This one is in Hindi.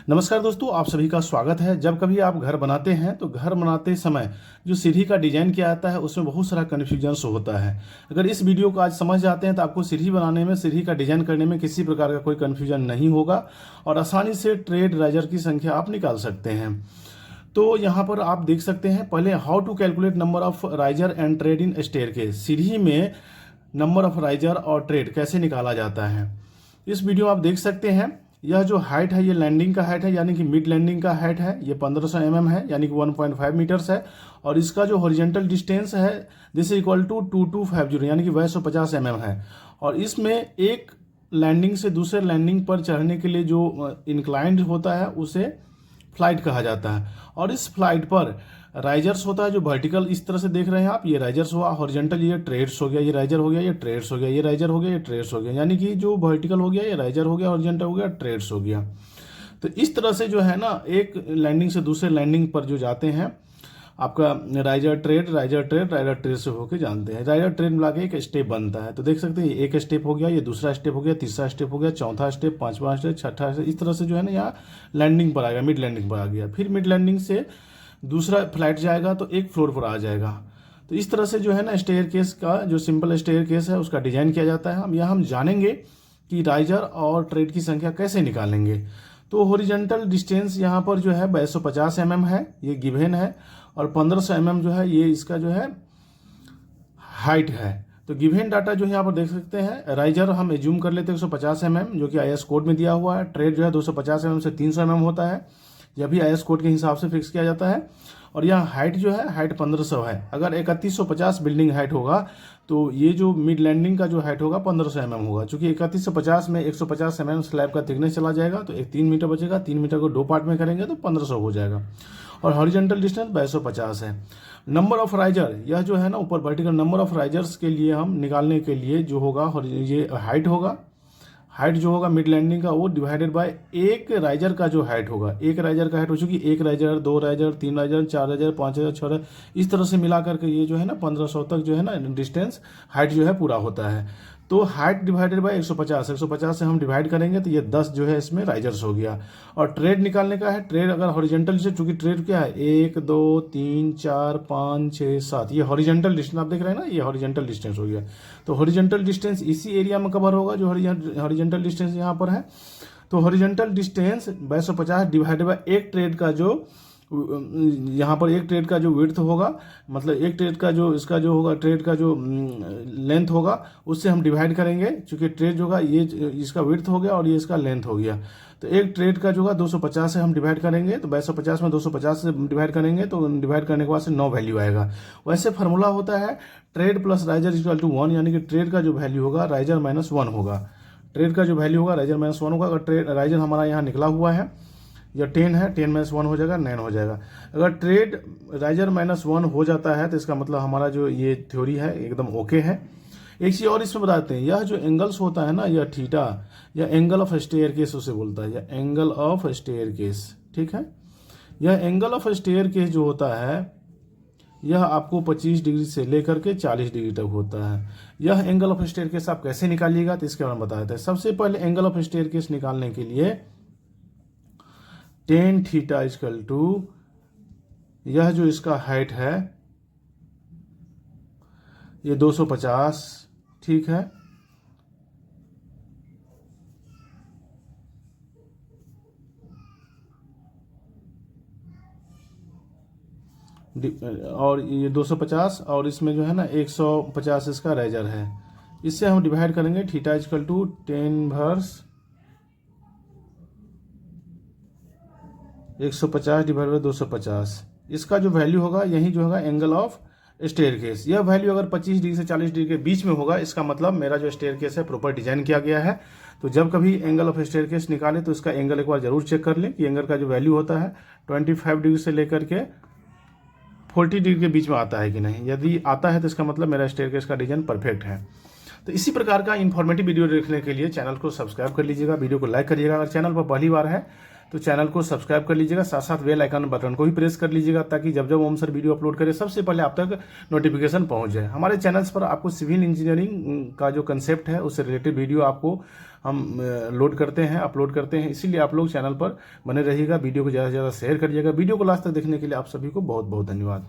नमस्कार दोस्तों, आप सभी का स्वागत है। जब कभी आप घर बनाते हैं तो घर बनाते समय जो सीढ़ी का डिजाइन किया जाता है उसमें बहुत सारा कन्फ्यूजन्स होता है। अगर इस वीडियो को आज समझ जाते हैं तो आपको सीढ़ी बनाने में, सीढ़ी का डिजाइन करने में किसी प्रकार का कोई कन्फ्यूजन नहीं होगा और आसानी से ट्रेड राइजर की संख्या आप निकाल सकते हैं। तो यहाँ पर आप देख सकते हैं, पहले how to calculate number of riser and tread in staircase. सीढ़ी में नंबर ऑफ राइजर और ट्रेड कैसे निकाला जाता है इस वीडियो में आप देख सकते हैं। यह जो हाइट है ये लैंडिंग का हाइट है, यानी कि मिड लैंडिंग का हाइट है। ये 1500 mm है, यानी कि 1.5 मीटर्स है। और इसका जो हॉरिजॉन्टल डिस्टेंस है दिस इज इक्वल टू 2250, यानी कि वह 150 mm है। और इसमें एक लैंडिंग से दूसरे लैंडिंग पर चढ़ने के लिए जो इंक्लाइंड होता है उसे फ्लाइट कहा जाता है। और इस फ्लाइट पर राइजर्स होता है जो वर्टिकल इस तरह से देख रहे हैं आप, ये राइजर्स हुआ, हॉरिजॉन्टल ये ट्रेड्स हो गया, ये राइजर हो गया, ये ट्रेड्स हो गया, ये राइजर हो गया, ये ट्रेड्स हो गया। यानी कि जो वर्टिकल हो गया ये राइजर हो गया, हॉरिजॉन्टल हो गया, ट्रेड्स हो गया। तो इस तरह से जो है ना, एक लैंडिंग से दूसरे लैंडिंग पर जो जाते हैं आपका riser trade, riser trade, riser trade से होकर जानते हैं। राइजर ट्रेड मिला के एक स्टेप बनता है। तो देख सकते हैं एक स्टेप हो गया, ये दूसरा स्टेप हो गया, तीसरा स्टेप हो गया, चौथा स्टेप, पांचवा स्टेप, छठा स्टेप। इस तरह से जो है ना यहाँ लैंडिंग पर आ गया, मिड लैंडिंग पर आ गया। फिर मिड लैंडिंग से दूसरा फ्लाइट जाएगा तो एक फ्लोर पर आ जाएगा। तो इस तरह से जो है ना स्टेयरकेस का जो सिंपल स्टेयरकेस है उसका डिजाइन किया जाता है। हम जानेंगे कि राइजर और ट्रेड की संख्या कैसे निकालेंगे। तो हॉरिजॉन्टल डिस्टेंस यहाँ पर जो है 250 mm है, ये गिवन है। और 1500 mm जो है ये इसका जो है हाइट है। तो गिवन डाटा जो यहाँ पर देख सकते हैं, राइजर हम एज्यूम कर लेते हैं 150 mm, जो कि IS कोड में दिया हुआ है। ट्रेड जो है 250 mm से 300 mm होता है, यह भी IS कोड के हिसाब से फिक्स किया जाता है। और यहाँ हाइट जो है, हाइट 1500 है। अगर 3150 बिल्डिंग हाइट होगा तो ये जो मिड लैंडिंग का जो हाइट होगा 1500 mm होगा। चूंकि 3150 में 150 mm स्लैब का थिकनेस चला जाएगा तो एक 3 मीटर बचेगा। 3 मीटर को 2 पार्ट में करेंगे तो 1500 हो जाएगा। और हॉरिजॉन्टल डिस्टेंस 250 है। नंबर ऑफ राइजर, यह जो है ना ऊपर वर्टिकल नंबर ऑफ राइजर्स के लिए हम निकालने के लिए जो होगा ये हाइट होगा। हाइट जो होगा मिड लैंडिंग का वो डिवाइडेड बाय एक राइजर का जो हाइट होगा। एक राइजर का हाइट हो चुकी, एक riser, 2 riser, 3 riser, 4 riser, 5 riser, 6 riser, इस तरह से मिला करके ये जो है ना 1500 तक जो है ना डिस्टेंस हाइट जो है पूरा होता है। तो हाइट डिवाइडेड बाय 150 से हम डिवाइड करेंगे तो ये 10 जो है इसमें राइजर्स हो गया। और ट्रेड निकालने का है। ट्रेड अगर हॉरिजॉन्टल से, चूंकि ट्रेड क्या है 1 2 3 4 5 6 7, ये हॉरिजॉन्टल डिस्टेंस आप देख रहे हैं ना, ये हॉरिजॉन्टल डिस्टेंस हो गया। तो हॉरिजॉन्टल डिस्टेंस इसी एरिया में कवर होगा जो हॉरिजॉन्टल डिस्टेंस यहाँ पर है। तो हॉरिजॉन्टल डिस्टेंस 250 डिवाइडेड बाय एक ट्रेड का जो यहाँ पर एक ट्रेड का जो विड्थ होगा, मतलब एक ट्रेड का जो इसका जो होगा, ट्रेड का जो लेंथ होगा उससे हम डिवाइड करेंगे। चूंकि ट्रेड जो होगा ये इसका विड्थ हो गया और ये इसका लेंथ हो गया। तो एक ट्रेड का जो होगा 250 से हम डिवाइड करेंगे, तो 250 में 250 से डिवाइड करेंगे तो डिवाइड करने के बाद से 9 वैल्यू आएगा। वैसे फार्मूला होता है tread plus riser equal to 1, यानी कि ट्रेड का जो वैल्यू होगा राइजर माइनस 1 होगा। ट्रेड का जो वैल्यू होगा राइजर माइनस 1 होगा। अगर ट्रेड राइजर हमारा यहाँ निकला हुआ है या 10 है, 10 माइनस 1 हो जाएगा, 9 हो जाएगा। अगर ट्रेड राइजर माइनस 1 हो जाता है तो इसका मतलब हमारा जो ये थ्योरी है एकदम ओके है। एक चीज और इसमें बताते हैं, यह जो एंगल्स होता है ना, यह थीटा या एंगल ऑफ स्टेयरकेस उसे बोलता है, या एंगल ऑफ स्टेयरकेस, ठीक है। यह एंगल ऑफ स्टेयरकेस जो होता है यह आपको 25 डिग्री से लेकर के 40 डिग्री तक होता है। यह एंगल ऑफ स्टेयरकेस आप कैसे निकालिएगा तो इसके बारे में बता देते हैं। सबसे पहले एंगल ऑफ स्टेयरकेस निकालने के लिए टेन थीटा इक्वल टू यह जो इसका हाइट है ये 250, ठीक है। और ये 250 और इसमें जो है ना 150 इसका राइजर है। इससे हम डिवाइड करेंगे theta equal to 10 150 divide by 250। इसका जो वैल्यू होगा यही जो होगा एंगल ऑफ स्टेयरकेस। यह वैल्यू अगर 25 डिग्री से 40 डिग्री के बीच में होगा इसका मतलब मेरा जो स्टेयरकेस है प्रॉपर डिजाइन किया गया है। तो जब कभी एंगल ऑफ स्टेयरकेस निकाले तो इसका एंगल एक बार जरूर चेक कर लें कि एंगल का जो वैल्यू होता है 25 डिग्री से लेकर के 40 डिग्री के बीच में आता है कि नहीं। यदि आता है तो इसका मतलब मेरा स्टेयरकेस का डिजाइन परफेक्ट है। तो इसी प्रकार का इन्फॉर्मेटिव वीडियो देखने के लिए चैनल को सब्सक्राइब कर लीजिएगा, वीडियो को लाइक करिएगा। अगर चैनल पर पहली बार है तो चैनल को सब्सक्राइब कर लीजिएगा, साथ साथ बेल आइकन बटन को भी प्रेस कर लीजिएगा, ताकि जब जब ओम सर वीडियो अपलोड करें सबसे पहले आप तक नोटिफिकेशन पहुंच जाए। हमारे चैनल्स पर आपको सिविल इंजीनियरिंग का जो कंसेप्ट है उससे रिलेटेड वीडियो आपको हम लोड करते हैं, अपलोड करते हैं, इसीलिए आप लोग चैनल पर बने रहिएगा। वीडियो को ज़्यादा से ज़्यादा शेयर करिएगा। वीडियो को लास्ट तक देखने के लिए आप सभी को बहुत बहुत धन्यवाद।